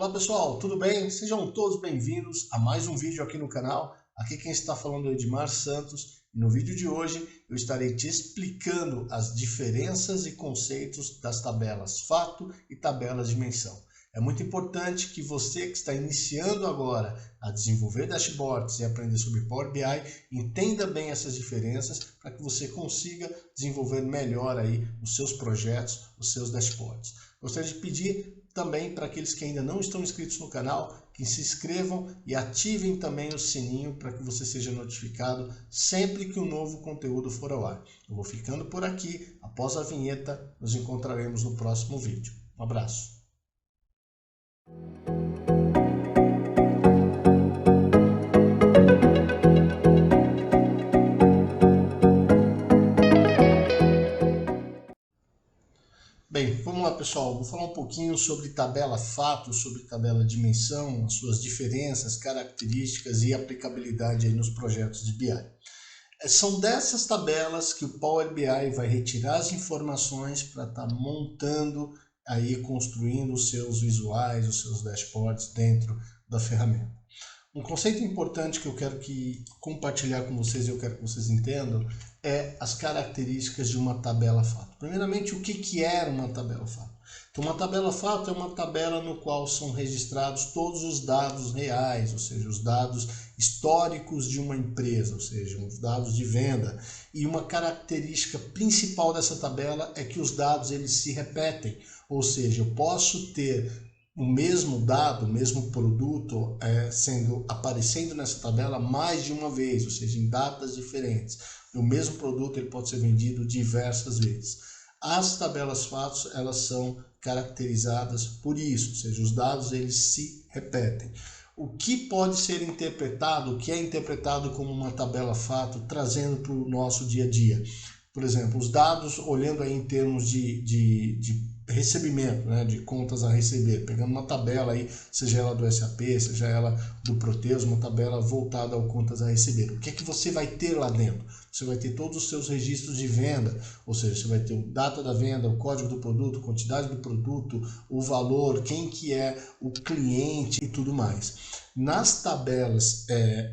Olá pessoal, tudo bem? Sejam todos bem-vindos a mais um vídeo aqui no canal. Aqui quem está falando é Edmar Santos e no vídeo de hoje eu estarei te explicando as diferenças e conceitos das tabelas fato e tabelas dimensão. É muito importante que você que está iniciando agora a desenvolver dashboards e aprender sobre Power BI entenda bem essas diferenças para que você consiga desenvolver melhor aí os seus projetos, os seus dashboards. Gostaria de pedir também para aqueles que ainda não estão inscritos no canal que se inscrevam e ativem também o sininho para que você seja notificado sempre que um novo conteúdo for ao ar. Eu vou ficando por aqui. Após a vinheta, nos encontraremos no próximo vídeo. Um abraço. Bem, vamos lá pessoal, vou falar um pouquinho sobre tabela fato, sobre tabela dimensão, as suas diferenças, características e aplicabilidade aí nos projetos de BI. São dessas tabelas que o Power BI vai retirar as informações para estar montando, aí construindo os seus visuais, os seus dashboards dentro da ferramenta. Um conceito importante que eu quero compartilhar com vocês e eu quero que vocês entendam é as características de uma tabela fato. Primeiramente, o que é uma tabela fato? Então, uma tabela fato é uma tabela no qual são registrados todos os dados reais, ou seja, os dados históricos de uma empresa, ou seja, os dados de venda. E uma característica principal dessa tabela é que os dados eles se repetem, ou seja, eu posso ter o mesmo dado, o mesmo produto aparecendo nessa tabela mais de uma vez, ou seja, em datas diferentes. O mesmo produto ele pode ser vendido diversas vezes. As tabelas fatos elas são caracterizadas por isso, ou seja, os dados eles se repetem. O que pode ser interpretado, o que é interpretado como uma tabela fato, trazendo para o nosso dia a dia? Por exemplo, os dados, olhando aí em termos de recebimento, né, de contas a receber, pegando uma tabela aí, seja ela do SAP, seja ela do Proteus, uma tabela voltada ao contas a receber. O que é que você vai ter lá dentro? Você vai ter todos os seus registros de venda, ou seja, você vai ter o data da venda, o código do produto, quantidade do produto, o valor, quem que é o cliente e tudo mais. Nas tabelas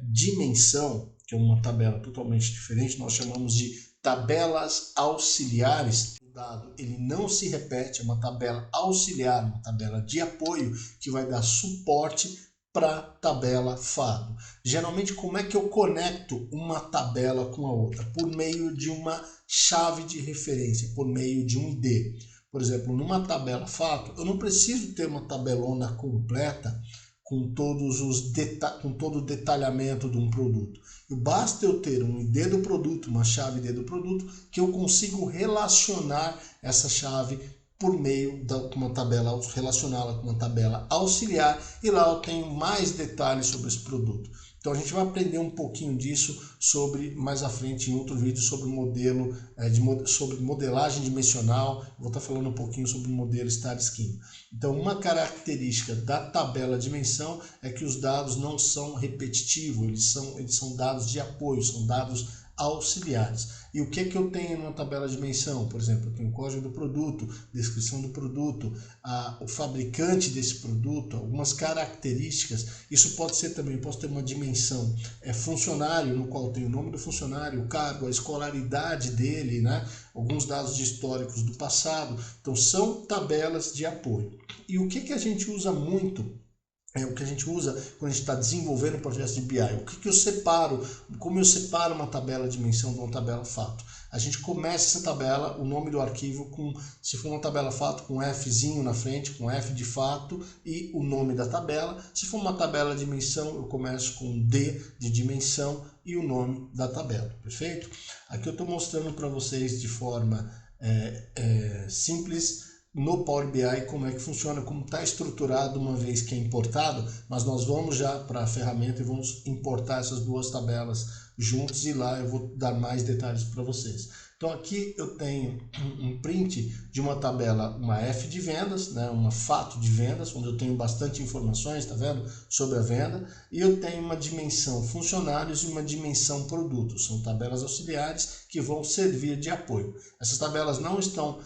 dimensão, que é uma tabela totalmente diferente, nós chamamos de tabelas auxiliares. O dado ele não se repete, é uma tabela auxiliar, uma tabela de apoio que vai dar suporte para a tabela fato. Geralmente, como é que eu conecto uma tabela com a outra? Por meio de uma chave de referência, por meio de um ID. Por exemplo, numa tabela fato, eu não preciso ter uma tabelona completa com todo o detalhamento de um produto. Basta eu ter um ID do produto, uma chave ID do produto, que eu consigo relacionar essa chave por meio de uma tabela, relacioná-la com uma tabela auxiliar, e lá eu tenho mais detalhes sobre esse produto. Então a gente vai aprender um pouquinho disso mais à frente em outro vídeo sobre sobre modelagem dimensional. Vou estar falando um pouquinho sobre o modelo Star Schema. Então uma característica da tabela dimensão é que os dados não são repetitivos, eles são dados de apoio, são dados auxiliares. E o que é que eu tenho numa tabela de dimensão? Por exemplo, eu tenho o código do produto, descrição do produto, o fabricante desse produto, algumas características. Isso pode ser também, posso ter uma dimensão funcionário, no qual eu tenho o nome do funcionário, o cargo, a escolaridade dele, né? Alguns dados históricos do passado. Então são tabelas de apoio. E o que a gente usa muito? O que a gente usa quando a gente está desenvolvendo um projeto de BI. O que eu separo, como eu separo uma tabela de dimensão de uma tabela fato? A gente começa essa tabela, o nome do arquivo, se for uma tabela fato, com Fzinho na frente, com F de fato e o nome da tabela. Se for uma tabela de dimensão, eu começo com D de dimensão e o nome da tabela, perfeito? Aqui eu estou mostrando para vocês de forma simples, no Power BI, como é que funciona, como está estruturado uma vez que é importado, mas nós vamos já para a ferramenta e vamos importar essas duas tabelas juntos e lá eu vou dar mais detalhes para vocês. Então aqui eu tenho um print de uma tabela, uma F de vendas, né, uma fato de vendas, onde eu tenho bastante informações, tá vendo, sobre a venda, e eu tenho uma dimensão funcionários e uma dimensão produtos. São tabelas auxiliares que vão servir de apoio. Essas tabelas não estão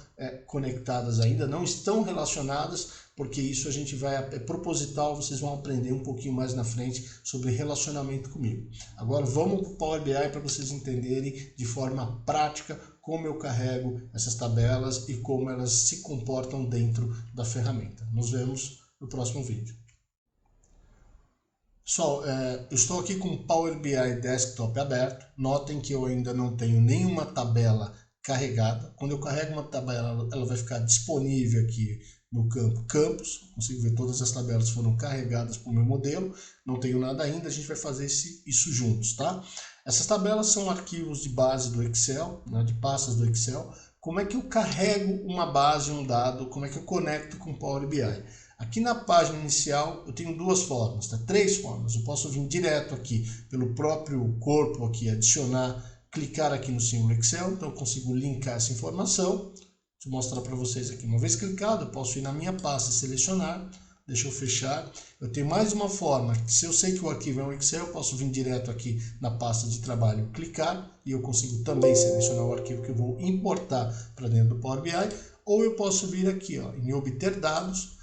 conectadas ainda, não estão relacionadas, porque isso a gente vai, é proposital, vocês vão aprender um pouquinho mais na frente sobre relacionamento comigo. Agora vamos para o Power BI para vocês entenderem de forma prática como eu carrego essas tabelas e como elas se comportam dentro da ferramenta. Nos vemos no próximo vídeo. Pessoal, eu estou aqui com o Power BI Desktop aberto. Notem que eu ainda não tenho nenhuma tabela carregada. Quando eu carrego uma tabela, ela vai ficar disponível aqui no campo Campos. Consigo ver todas as tabelas foram carregadas para o meu modelo. Não tenho nada ainda, a gente vai fazer isso juntos, tá? Essas tabelas são arquivos de base do Excel, né, de pastas do Excel. Como é que eu carrego uma base, um dado, como é que eu conecto com o Power BI? Aqui na página inicial eu tenho duas formas, tá? Três formas. Eu posso vir direto aqui pelo próprio corpo, aqui, adicionar, clicar aqui no símbolo Excel, então eu consigo linkar essa informação. Deixa eu mostrar para vocês aqui. Uma vez clicado, eu posso ir na minha pasta e selecionar. Deixa eu fechar. Eu tenho mais uma forma. Se eu sei que o arquivo é um Excel, eu posso vir direto aqui na pasta de trabalho, clicar, e eu consigo também selecionar o arquivo que eu vou importar para dentro do Power BI. Ou eu posso vir aqui, ó, em obter dados.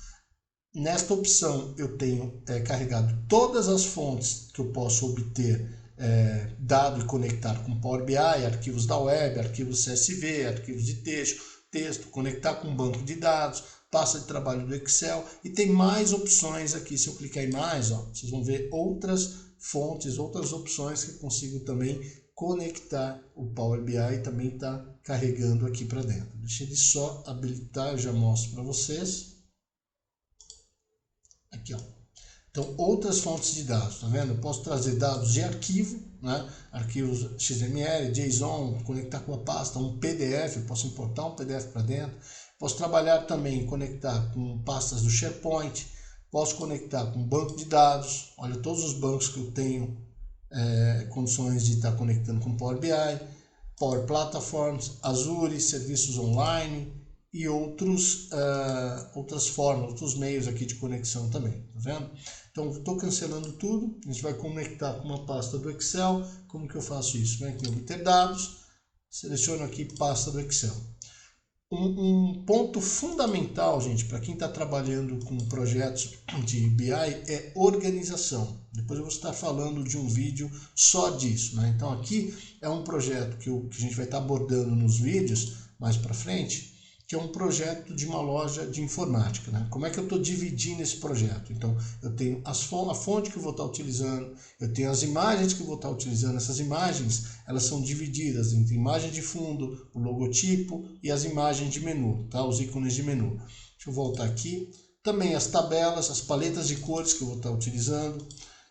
Nesta opção eu tenho carregado todas as fontes que eu posso obter dado e conectar com Power BI, arquivos da web, arquivos CSV, arquivos de texto, conectar com banco de dados, pasta de trabalho do Excel, e tem mais opções aqui. Se eu clicar em mais, ó, vocês vão ver outras fontes, outras opções que eu consigo também conectar o Power BI e também está carregando aqui para dentro. Deixa ele só habilitar, eu já mostro para vocês. Aqui, ó. Então, outras fontes de dados, tá vendo? Eu posso trazer dados de arquivo, né? Arquivos XML, JSON, conectar com a pasta, um PDF, eu posso importar um PDF para dentro. Posso trabalhar também, conectar com pastas do SharePoint, posso conectar com banco de dados, olha todos os bancos que eu tenho condições de estar conectando com Power BI, Power Platforms, Azure, serviços online e outras formas, outros meios aqui de conexão também, tá vendo? Então, estou cancelando tudo, a gente vai conectar com uma pasta do Excel. Como que eu faço isso? Vem aqui em obter dados, seleciono aqui pasta do Excel. Um ponto fundamental, gente, para quem está trabalhando com projetos de BI é organização. Depois eu vou estar falando de um vídeo só disso, né? Então aqui é um projeto que a gente vai estar abordando nos vídeos mais para frente, que é um projeto de uma loja de informática, né? Como é que eu estou dividindo esse projeto? Então, eu tenho a fonte que eu vou estar utilizando, eu tenho as imagens que eu vou estar utilizando. Essas imagens, elas são divididas entre imagem de fundo, o logotipo e as imagens de menu, tá? Os ícones de menu. Deixa eu voltar aqui. Também as tabelas, as paletas de cores que eu vou estar utilizando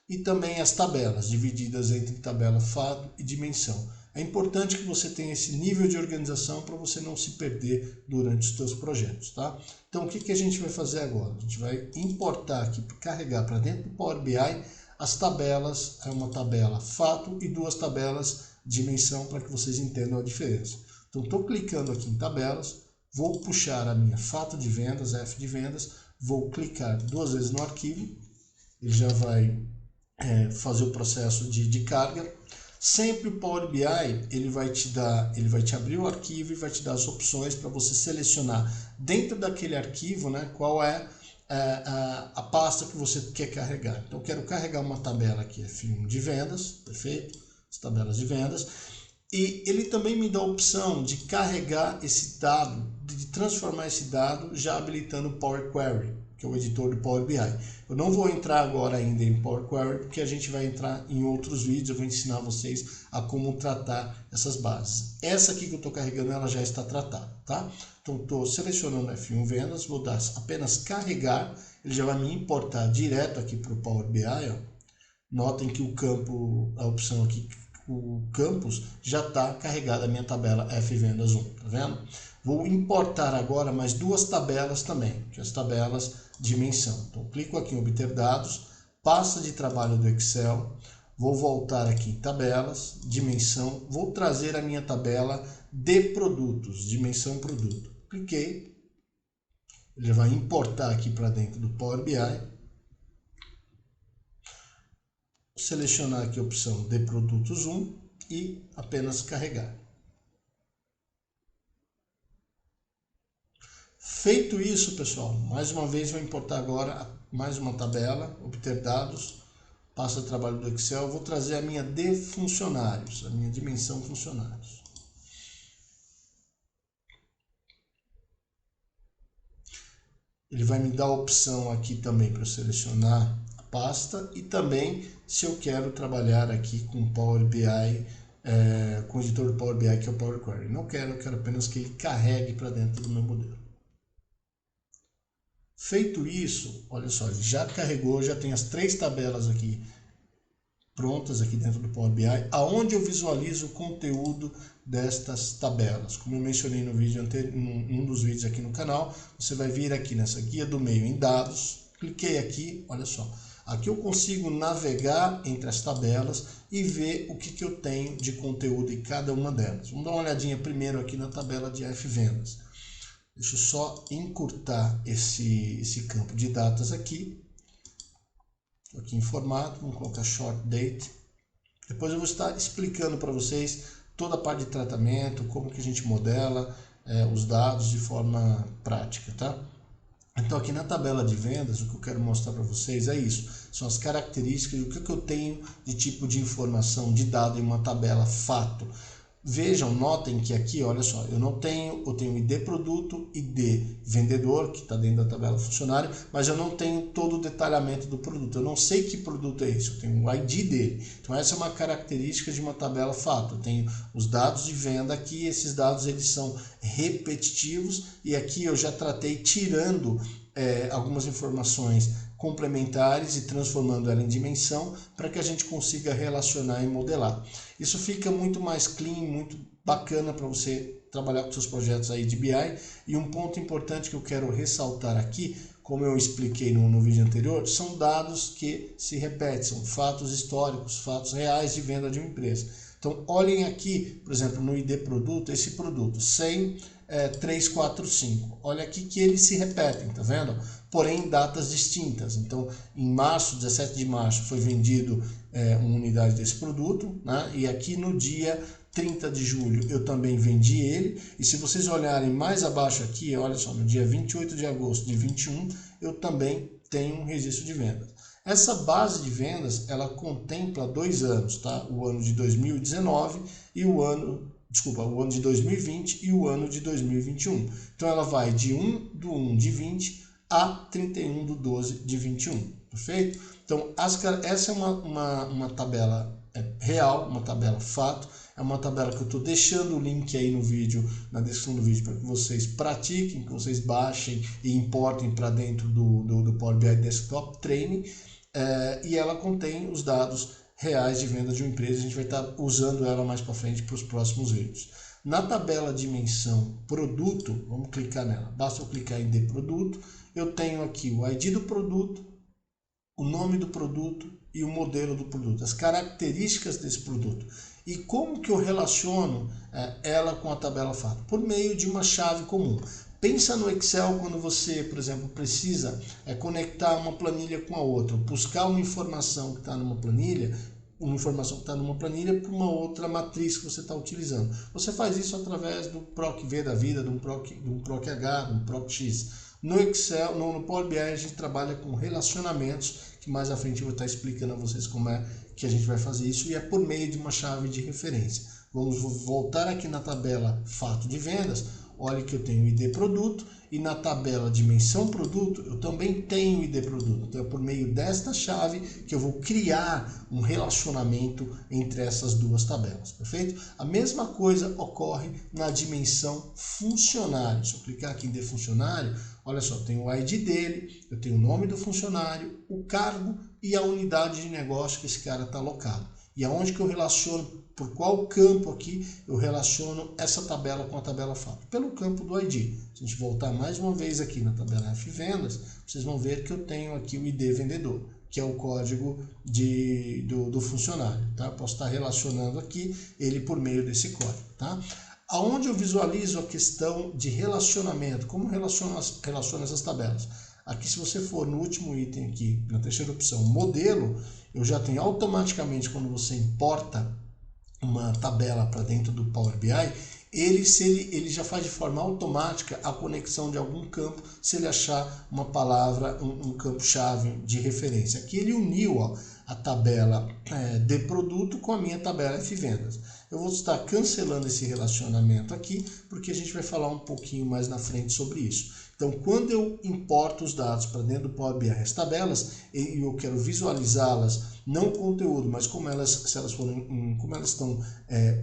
e também as tabelas, divididas entre tabela, fato e dimensão. É importante que você tenha esse nível de organização para você não se perder durante os seus projetos, tá? Então, o que a gente vai fazer agora? A gente vai importar aqui, carregar para dentro do Power BI as tabelas, uma tabela fato e duas tabelas dimensão, para que vocês entendam a diferença. Então, estou clicando aqui em tabelas, vou puxar a minha fato de vendas, F de vendas, vou clicar duas vezes no arquivo, ele já vai fazer o processo de carga. Sempre o Power BI ele vai te abrir o arquivo e vai te dar as opções para você selecionar dentro daquele arquivo, né, qual é a pasta que você quer carregar. Então eu quero carregar uma tabela aqui, F1 de vendas, perfeito? As tabelas de vendas. E ele também me dá a opção de carregar esse dado, de transformar esse dado já habilitando o Power Query, que é o editor do Power BI. Eu não vou entrar agora ainda em Power Query, porque a gente vai entrar em outros vídeos, eu vou ensinar vocês a como tratar essas bases. Essa aqui que eu estou carregando, ela já está tratada, tá? Então, estou selecionando F1 Vendas, vou dar apenas carregar, ele já vai me importar direto aqui para o Power BI, ó. Notem que o campo, a opção aqui, o campus, já está carregada a minha tabela F Vendas 1, tá vendo? Vou importar agora mais duas tabelas também, que é as tabelas dimensão. Então, clico aqui em obter dados, pasta de trabalho do Excel, vou voltar aqui em tabelas, dimensão, vou trazer a minha tabela de produtos, dimensão produto. Cliquei, ele vai importar aqui para dentro do Power BI, selecionar aqui a opção de produtos 1 e apenas carregar. Feito isso, pessoal, mais uma vez vou importar agora mais uma tabela, obter dados, passa o trabalho do Excel, vou trazer a minha de funcionários, a minha dimensão funcionários. Ele vai me dar a opção aqui também para selecionar a pasta e também se eu quero trabalhar aqui com Power BI, com o editor do Power BI que é o Power Query. Não quero, eu quero apenas que ele carregue para dentro do meu modelo. Feito isso, olha só, ele já carregou, já tem as 3 tabelas aqui prontas aqui dentro do Power BI, aonde eu visualizo o conteúdo destas tabelas. Como eu mencionei no vídeo anterior, um dos vídeos aqui no canal, você vai vir aqui nessa guia do meio em dados, cliquei aqui, olha só, aqui eu consigo navegar entre as tabelas e ver o que eu tenho de conteúdo em cada uma delas. Vamos dar uma olhadinha primeiro aqui na tabela de F-Vendas. Deixa eu só encurtar esse campo de datas aqui. Estou aqui em formato, vamos colocar Short Date. Depois eu vou estar explicando para vocês toda a parte de tratamento, como que a gente modela os dados de forma prática, tá? Então aqui na tabela de vendas, o que eu quero mostrar para vocês é isso. São as características, o que eu tenho de tipo de informação, de dado em uma tabela fato. Vejam, notem que aqui, olha só, eu tenho ID produto, ID vendedor, que está dentro da tabela funcionário, mas eu não tenho todo o detalhamento do produto. Eu não sei que produto é esse, eu tenho o ID dele. Então essa é uma característica de uma tabela fato. Eu tenho os dados de venda aqui, esses dados eles são repetitivos e aqui eu já tratei tirando algumas informações complementares e transformando ela em dimensão para que a gente consiga relacionar e modelar. Isso fica muito mais clean, muito bacana para você trabalhar com seus projetos aí de BI. E um ponto importante que eu quero ressaltar aqui, como eu expliquei no vídeo anterior, são dados que se repetem, são fatos históricos, fatos reais de venda de uma empresa. Então olhem aqui, por exemplo, no ID produto, esse produto 100-345. Olha aqui que eles se repetem, tá vendo? Porém, datas distintas. Então, em março, 17 de março, foi vendido uma unidade desse produto, né? E aqui no dia 30 de julho eu também vendi ele. E se vocês olharem mais abaixo aqui, olha só, no dia 28 de agosto de 21, eu também tenho um registro de vendas. Essa base de vendas, ela contempla 2 anos, tá? O ano de 2019 e o ano de 2020 e o ano de 2021. Então ela vai de 1/1 de 20 a 31/12 de 21, perfeito? Então essa é uma tabela real, uma tabela fato, é uma tabela que eu estou deixando o link aí no vídeo, na descrição do vídeo, para que vocês pratiquem, que vocês baixem e importem para dentro do Power BI Desktop Training, e ela contém os dados reais de venda de uma empresa. A gente vai estar usando ela mais para frente para os próximos vídeos. Na tabela dimensão produto, vamos clicar nela, basta eu clicar em ID produto, eu tenho aqui o ID do produto, o nome do produto e o modelo do produto, as características desse produto. E como que eu relaciono ela com a tabela fato? Por meio de uma chave comum. Pensa no Excel quando você, por exemplo, precisa conectar uma planilha com a outra, buscar uma informação que está numa planilha, para uma outra matriz que você está utilizando. Você faz isso através do PROC-V da vida, de um PROC-H, de um PROC-X. No Excel, no Power BI, a gente trabalha com relacionamentos, que mais à frente eu vou estar explicando a vocês como é que a gente vai fazer isso, e é por meio de uma chave de referência. Vamos voltar aqui na tabela fato de vendas. Olha que eu tenho ID produto e na tabela dimensão produto eu também tenho ID produto. Então é por meio desta chave que eu vou criar um relacionamento entre essas duas tabelas, perfeito? A mesma coisa ocorre na dimensão funcionário. Se eu clicar aqui em ID funcionário, olha só, eu tenho o ID dele, eu tenho o nome do funcionário, o cargo e a unidade de negócio que esse cara está alocado. E aonde que eu relaciono, por qual campo aqui eu relaciono essa tabela com a tabela fato? Pelo campo do ID. Se a gente voltar mais uma vez aqui na tabela F-Vendas, vocês vão ver que eu tenho aqui o ID vendedor, que é o código do funcionário. Tá? Eu posso estar relacionando aqui ele por meio desse código. Tá? Aonde eu visualizo a questão de relacionamento, como relaciono essas tabelas? Aqui, se você for no último item aqui, na terceira opção, modelo, eu já tenho automaticamente, quando você importa uma tabela para dentro do Power BI, ele já faz de forma automática a conexão de algum campo se ele achar uma palavra, um campo-chave de referência. Aqui ele uniu, ó, a tabela de produto com a minha tabela F-Vendas. Eu vou estar cancelando esse relacionamento aqui, porque a gente vai falar um pouquinho mais na frente sobre isso. Então, quando eu importo os dados para dentro do Power BI, as tabelas, e eu quero visualizá-las, não o conteúdo, mas como elas, se elas forem, como elas estão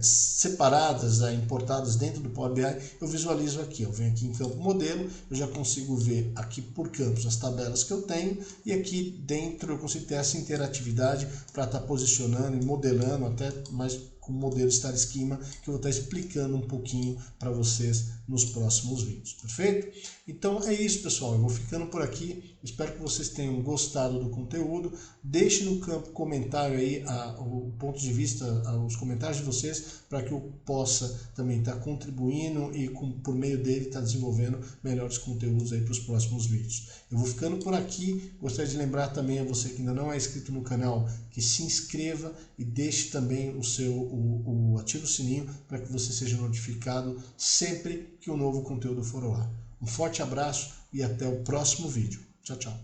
separadas, importadas dentro do Power BI, eu visualizo aqui. Eu venho aqui em campo modelo, eu já consigo ver aqui por campos as tabelas que eu tenho, e aqui dentro eu consigo ter essa interatividade para estar posicionando e modelando até mais com o modelo Star Schema, que eu vou estar explicando um pouquinho para vocês nos próximos vídeos, perfeito? Então é isso, pessoal, eu vou ficando por aqui, espero que vocês tenham gostado do conteúdo. Deixe no campo comentário aí o ponto de vista, os comentários de vocês, para que eu possa também estar contribuindo e por meio dele estar desenvolvendo melhores conteúdos aí para os próximos vídeos. Eu vou ficando por aqui, gostaria de lembrar também a você que ainda não é inscrito no canal, que se inscreva e deixe também ative o sininho para que você seja notificado sempre que um novo conteúdo for ao ar. Um forte abraço e até o próximo vídeo. Tchau, tchau.